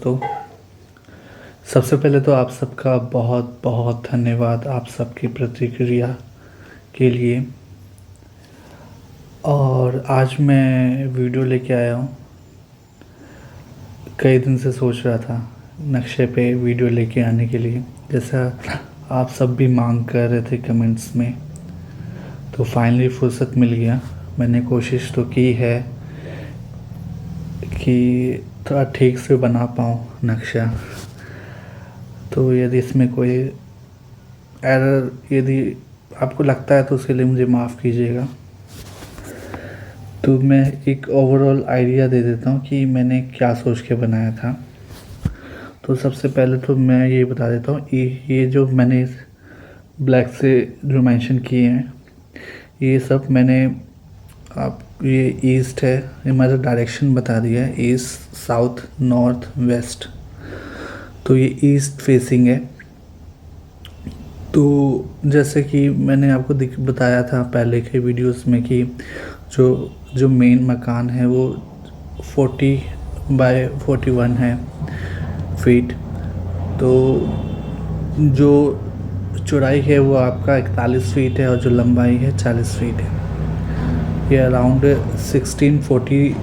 तो सबसे पहले तो आप सबका बहुत बहुत धन्यवाद आप सबकी प्रतिक्रिया के लिए। और आज मैं वीडियो लेके आया हूँ। कई दिन से सोच रहा था नक्शे पे वीडियो लेके आने के लिए, जैसा आप सब भी मांग कर रहे थे कमेंट्स में। तो फाइनली फुर्सत मिल गया। मैंने कोशिश तो की है कि थोड़ा ठीक से बना पाऊँ नक्शा। तो यदि इसमें कोई एरर यदि आपको लगता है तो उसके लिए मुझे माफ़ कीजिएगा। तो मैं एक ओवरऑल आइडिया दे देता हूँ कि मैंने क्या सोच के बनाया था। तो सबसे पहले तो मैं ये बता देता हूँ, ये जो मैंने ब्लैक से जो मेंशन किए हैं ये सब मैंने आप ये ईस्ट है, ये मेरा डायरेक्शन बता दिया है, ईस्ट साउथ नॉर्थ वेस्ट। तो ये ईस्ट फेसिंग है। तो जैसे कि मैंने आपको बताया था पहले के वीडियोस में कि जो जो मेन मकान है वो 40 बाय 41 है फीट। तो जो चौड़ाई है वो आपका 41 फीट है और जो लंबाई है 40 फीट है। ये अराउंड 1640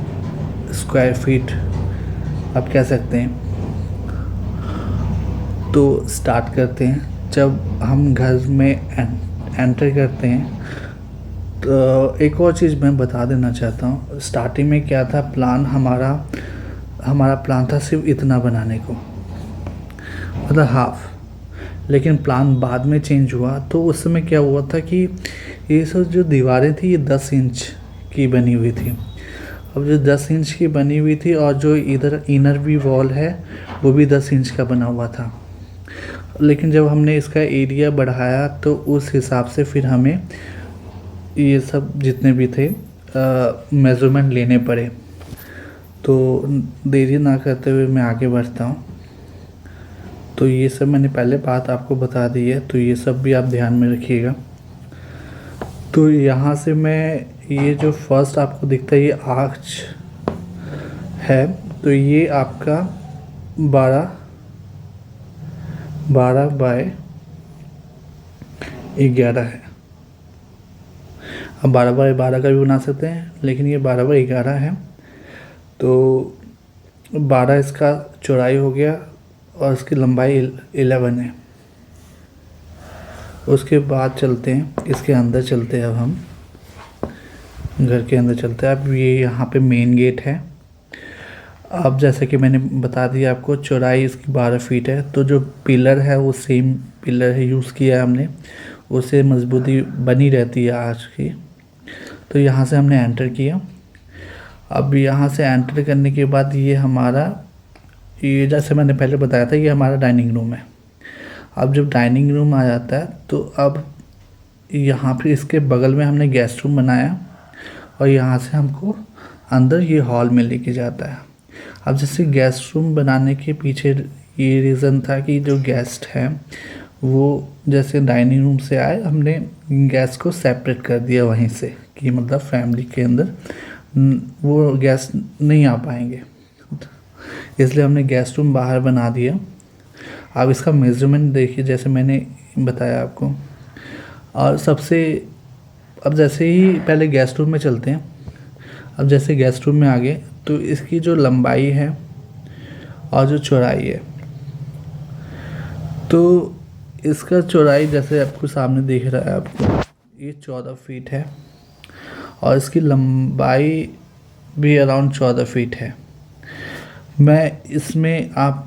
स्क्वायर फीट आप कह सकते हैं। तो स्टार्ट करते हैं। जब हम घर में एंटर करते हैं तो एक और चीज़ मैं बता देना चाहता हूँ। स्टार्टिंग में क्या था, हमारा प्लान था सिर्फ इतना बनाने को, मतलब हाफ। लेकिन प्लान बाद में चेंज हुआ। तो उस समय क्या हुआ था कि ये सब जो दीवारें थी ये 10 इंच की बनी हुई थी। अब जो 10 इंच की बनी हुई थी और जो इधर इनर भी वॉल है वो भी 10 इंच का बना हुआ था। लेकिन जब हमने इसका एरिया बढ़ाया तो उस हिसाब से फिर हमें ये सब जितने भी थे मेज़रमेंट लेने पड़े। तो देरी ना करते हुए मैं आगे बढ़ता हूँ। तो ये सब मैंने पहले बात आपको बता दी है, तो ये सब भी आप ध्यान में रखिएगा। तो यहाँ से मैं ये जो फर्स्ट आपको दिखता है ये आर्च है, तो ये आपका 12 बाय 11 है। अब 12 बाय 12 का भी बना सकते हैं, लेकिन ये 12 बाय 11 है। तो 12 इसका चौड़ाई हो गया और इसकी लंबाई 11 है। उसके बाद चलते हैं इसके अंदर, चलते हैं अब हम घर के अंदर चलते हैं। अब ये यहाँ पे मेन गेट है। अब जैसे कि मैंने बता दिया आपको, चौड़ाई इसकी 12 फीट है। तो जो पिलर है वो सेम पिलर है यूज़ किया है हमने, उससे मजबूती बनी रहती है आज की। तो यहाँ से हमने एंटर किया। अब यहाँ से एंटर करने के बाद ये जैसे मैंने पहले बताया था ये हमारा डाइनिंग रूम है। अब जब डाइनिंग रूम आ जाता है तो अब यहाँ पे इसके बगल में हमने गेस्ट रूम बनाया और यहाँ से हमको अंदर ये हॉल में लेके जाता है। अब जैसे गेस्ट रूम बनाने के पीछे ये रीज़न था कि जो गेस्ट हैं वो जैसे डाइनिंग रूम से आए, हमने गैस को सेपरेट कर दिया वहीं से, कि मतलब फैमिली के अंदर वो गेस्ट नहीं आ पाएंगे, इसलिए हमने गेस्ट रूम बाहर बना दिया। अब इसका मेज़रमेंट देखिए जैसे मैंने बताया आपको। और अब जैसे ही पहले गेस्ट रूम में चलते हैं। अब जैसे गेस्ट रूम में आ गए तो इसकी जो लंबाई है और जो चौड़ाई है, तो इसका चौड़ाई जैसे आपको सामने दिख रहा है आपको, ये 14 फीट है और इसकी लंबाई भी अराउंड 14 फीट है। मैं इसमें आप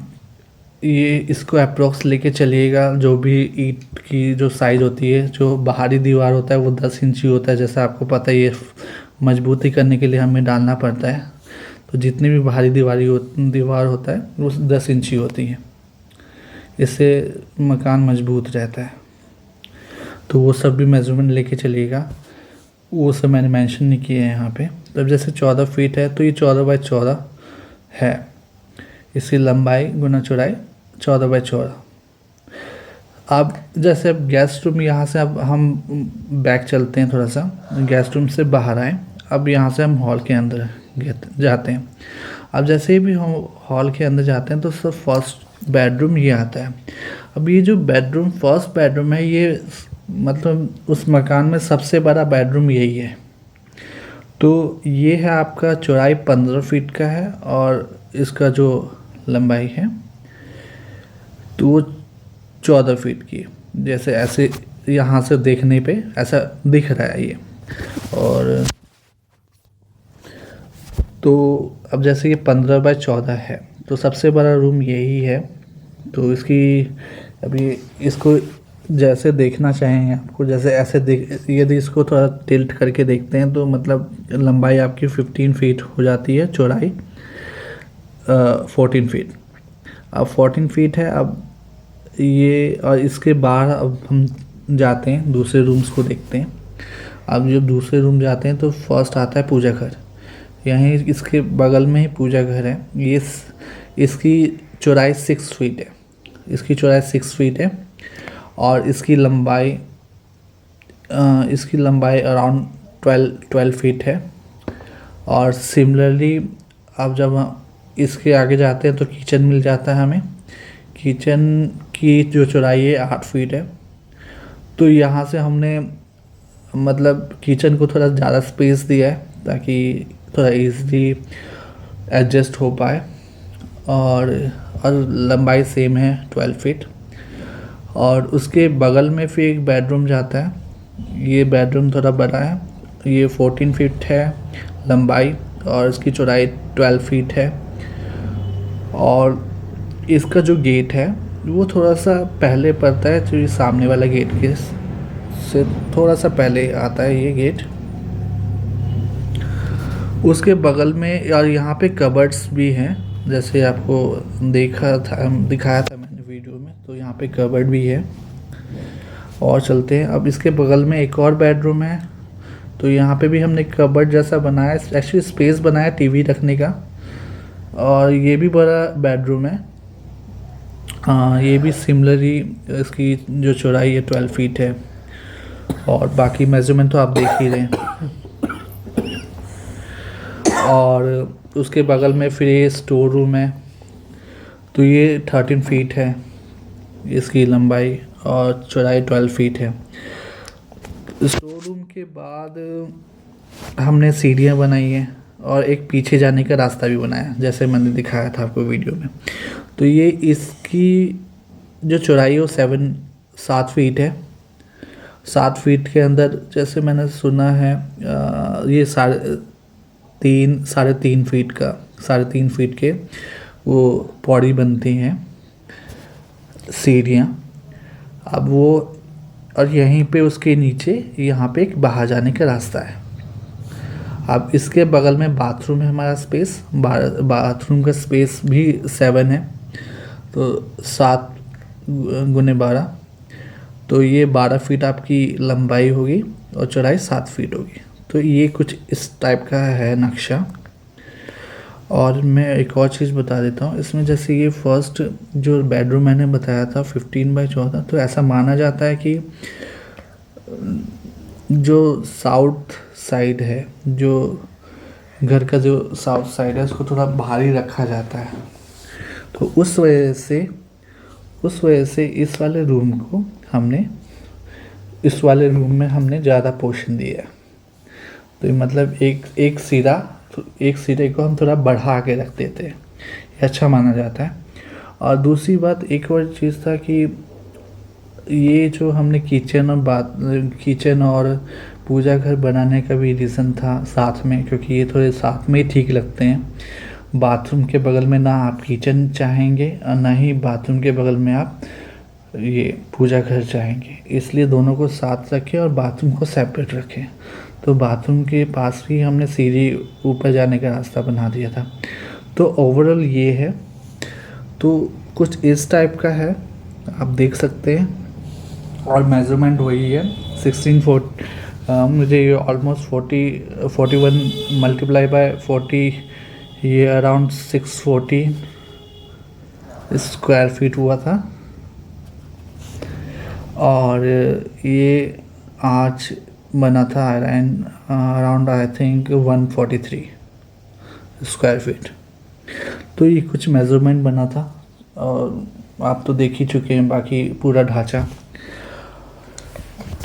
ये इसको अप्रोक्स लेके चलिएगा। जो भी ईंट की जो साइज़ होती है, जो बाहरी दीवार होता है वो 10 इंची होता है। जैसा आपको पता है ये मजबूती करने के लिए हमें डालना पड़ता है। तो जितनी भी बाहरी दीवार होता है वो 10 इंची होती है, इससे मकान मजबूत रहता है। तो वो सब भी मेज़रमेंट लेके चलिएगा, वो सब मैंने मेंशन नहीं किए हैं यहाँ पे। तब जैसे 14 फीट है तो ये 14 बाय 14 है। इसकी लंबाई गुना चौड़ाई 14 बाय 14। अब जैसे अब गेस्ट रूम, यहाँ से अब हम बैक चलते हैं, थोड़ा सा गेस्ट रूम से बाहर आए। अब यहाँ से हम हॉल के अंदर जाते हैं। अब जैसे भी हम हॉल के अंदर जाते हैं तो सब फर्स्ट बेडरूम ये आता है। अब ये जो बेडरूम फर्स्ट बेडरूम है ये मतलब उस मकान में सबसे बड़ा बेडरूम यही है। तो ये है आपका चौड़ाई 15 फीट का है और इसका जो लंबाई है तो वो 14 फीट की है। जैसे ऐसे यहाँ से देखने पे ऐसा दिख रहा है ये। और तो अब जैसे ये 15 बाय 14 है तो सबसे बड़ा रूम यही है। तो इसकी अभी इसको जैसे देखना चाहेंगे आपको, जैसे ऐसे देख, यदि इसको थोड़ा टिल्ट करके देखते हैं तो मतलब लंबाई आपकी 15 फीट हो जाती है, चौड़ाई 14 फीट। अब 14 फीट है। अब ये और इसके बाहर अब हम जाते हैं दूसरे रूम्स को देखते हैं। अब जब दूसरे रूम जाते हैं तो फर्स्ट आता है पूजा घर। यहीं इसके बगल में ही पूजा घर है। ये इसकी चौड़ाई 6 फीट है। इसकी चौड़ाई 6 फीट है और इसकी लंबाई अराउंड 12 फीट है। और सिमिलरली अब जब हम इसके आगे जाते हैं तो किचन मिल जाता है हमें। किचन की जो चौड़ाई है 8 फीट है। तो यहाँ से हमने मतलब किचन को थोड़ा ज़्यादा स्पेस दिया है ताकि थोड़ा इजीली एडजस्ट हो पाए। और लंबाई सेम है 12 फीट। और उसके बगल में फिर एक बेडरूम जाता है। ये बेडरूम थोड़ा बड़ा है। ये 14 फीट है लंबाई और इसकी चौड़ाई 12 फीट है। और इसका जो गेट है वो थोड़ा सा पहले पड़ता है, जो ये सामने वाला गेट के से थोड़ा सा पहले आता है ये गेट। उसके बगल में और यहाँ पे कबर्ड्स भी हैं, जैसे आपको दिखाया था मैंने वीडियो में। तो यहाँ पे कबर्ड भी है। और चलते हैं, अब इसके बगल में एक और बेडरूम है। तो यहाँ पे भी हमने कबर्ड जैसा बनाया, एक्चुअली स्पेस बनाया टीवी रखने का। और ये भी बड़ा बेडरूम है। ये भी सिमिलरली इसकी जो चौड़ाई है 12 फीट है। और बाकी मेजरमेंट तो आप देख ही रहे हैं। और उसके बगल में फिर ये स्टोर रूम है। तो ये 13 फीट है इसकी लंबाई और चौड़ाई 12 फीट है। स्टोर रूम के बाद हमने सीढ़ियाँ बनाई हैं और एक पीछे जाने का रास्ता भी बनाया, जैसे मैंने दिखाया था आपको वीडियो में। तो ये इसकी जो चौड़ाई है वो 7 फीट है। 7 फीट के अंदर जैसे मैंने सुना है ये 3.5 फीट का 3.5 फीट के वो पौड़ी बनती हैं सीढ़ियाँ। अब वो और यहीं पे उसके नीचे यहाँ पे एक बाहर जाने का रास्ता है। अब इसके बगल में बाथरूम है हमारा स्पेस। बाथरूम का स्पेस भी 7 है। तो 7 गुने 12, तो ये 12 फीट आपकी लंबाई होगी और चौड़ाई 7 फीट होगी। तो ये कुछ इस टाइप का है नक्शा। और मैं एक और चीज़ बता देता हूँ इसमें, जैसे ये फर्स्ट जो बेडरूम मैंने बताया था 15 बाय 14, तो ऐसा माना जाता है कि जो साउथ साइड है, जो घर का जो साउथ साइड है उसको थोड़ा भारी रखा जाता है। तो उस वजह से इस वाले रूम में हमने ज़्यादा पोर्शन दिया। तो मतलब एक सिरे को हम थोड़ा बढ़ा के रख देते हैं, ये अच्छा माना जाता है। और दूसरी बात एक और चीज़ था कि ये जो हमने किचन और पूजा घर बनाने का भी रीज़न था साथ में, क्योंकि ये थोड़े साथ में ही ठीक लगते हैं। बाथरूम के बगल में ना आप किचन चाहेंगे और ना ही बाथरूम के बगल में आप ये पूजा घर चाहेंगे, इसलिए दोनों को साथ रखें और बाथरूम को सेपरेट रखें। तो बाथरूम के पास ही हमने सीढ़ी ऊपर जाने का रास्ता बना दिया था। तो ओवरऑल ये है, तो कुछ इस टाइप का है, आप देख सकते हैं। और मेज़रमेंट वही है 16 फुट। मुझे ये ऑलमोस्ट 41 मल्टीप्लाई बाय 40, ये अराउंड 640 स्क्वायर फीट हुआ था। और ये आज बना था around I think 143 square feet. तो ये कुछ मेज़रमेंट बना था और आप तो देख ही चुके हैं बाकी पूरा ढांचा।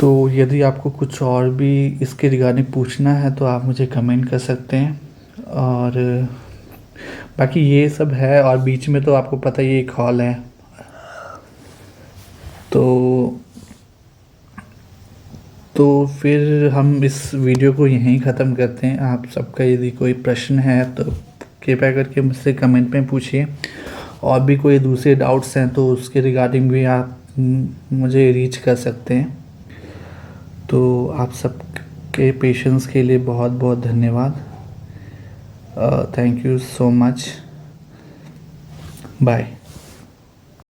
तो यदि आपको कुछ और भी इसके रिगार्डिंग पूछना है तो आप मुझे कमेंट कर सकते हैं। और बाकी ये सब है, और बीच में तो आपको पता ही है एक हॉल है। तो फिर हम इस वीडियो को यहीं ख़त्म करते हैं। आप सबका यदि कोई प्रश्न है तो कृपया करके मुझसे कमेंट में पूछिए, और भी कोई दूसरे डाउट्स हैं तो उसके रिगार्डिंग भी आप मुझे रीच कर सकते हैं। तो आप सबके पेशेंस के लिए बहुत बहुत धन्यवाद। Thank you so much. Bye.